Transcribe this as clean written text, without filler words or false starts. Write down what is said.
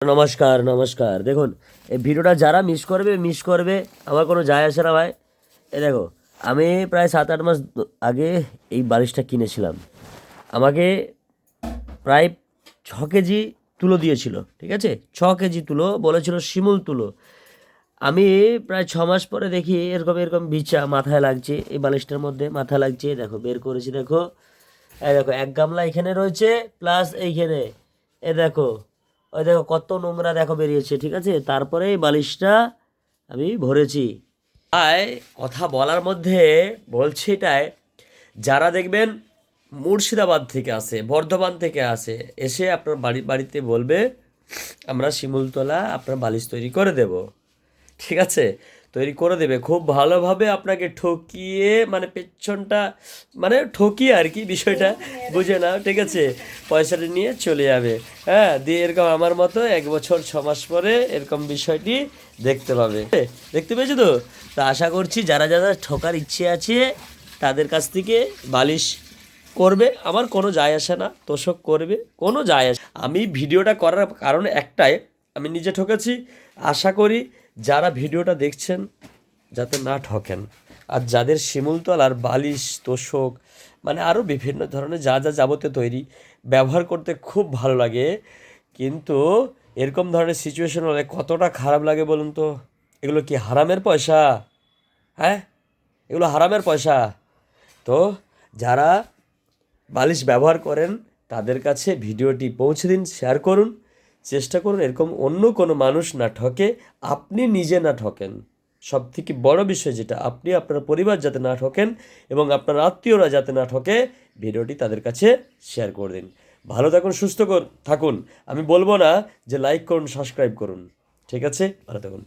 নমস্কার নমস্কার। দেখুন, এই ভিডিওটা যারা মিস করবে আমার কোনো যায় আসে না ভাই। দেখো, আমি প্রায় 7-8 মাস আগে এই বালিশটা কিনেছিলাম। আমাকে প্রায় 6 কেজি তুলো দিয়েছিল, ঠিক আছে? 6 কেজি তুলো বলেছিল, শিমুল তুলো। আমি প্রায় 6 মাস পরে দেখি এরকম এরকম বিছা মাথায় লাগছে, এই বালিশটার মধ্যে মাথা লাগছে। দেখো, বের করেছি, দেখো। এই দেখো, এক গামলা এখানে রয়েছে, প্লাস এইখানে এ দেখো, ওই দেখো কত নোংরা দেখো বেরিয়েছে, ঠিক আছে? তারপরে এই বালিশটা আমি ভরেছি। তাই কথা বলার মধ্যে বলছি এটাই, যারা দেখবেন মুর্শিদাবাদ থেকে আসে, বর্ধমান থেকে আসে, এসে আপনার বাড়িতে বলবে আমরা শিমুলতলা আপনার বালিশ তৈরি করে দেব, ঠিক আছে? তৈরি করে দেবে খুব ভালোভাবে, আপনাকে ঠকিয়ে, মানে পেছনটা মানে ঠকিয়ে আর কি, বিষয়টা বুঝে নাও, ঠিক আছে? পয়সাটা নিয়ে চলে যাবে। হ্যাঁ, দিয়ে এরকম আমার মতো 1 বছর 6 মাস পরে এরকম বিষয়টি দেখতে পাবে। দেখতে পেয়েছো তো? তা আশা করছি যারা যারা ঠকার ইচ্ছে আছে তাদের কাছ থেকে বালিশ করবে, আমার কোনো যায় আসে না। তোষক করবে, কোনো যায় আসে। আমি ভিডিওটা করার কারণ একটাই, আমি নিজে ঠকেছি। আশা করি যারা ভিডিওটা দেখছেন যাতে না ঠকেন। আর যাদের শিমুলতলার বালিশ, তোষক, মানে আরও বিভিন্ন ধরনের যা যা যাবতীয় তৈরি ব্যবহার করতে খুব ভালো লাগে, কিন্তু এরকম ধরনের সিচুয়েশন হলে কতটা খারাপ লাগে বলুন তো? এগুলো কি হারামের পয়সা? হ্যাঁ, এগুলো হারামের পয়সা। তো যারা বালিশ ব্যবহার করেন তাদের কাছে ভিডিওটি পৌঁছে দিন, শেয়ার করুন, চেষ্টা করুন এরকম অন্য কোনো মানুষ না ঠকে, আপনি নিজে না ঠকেন। সব থেকে বড় বিষয় যেটা, আপনি আপনার পরিবার যাতে না ঠকেন এবং আপনার আত্মীয়রা যাতে না ঠকে, ভিডিওটি তাদের কাছে শেয়ার করে দিন। ভালো থাকুন, সুস্থ থাকুন। আমি বলবো না যে লাইক করুন, সাবস্ক্রাইব করুন, ঠিক আছে? ভালো থাকুন।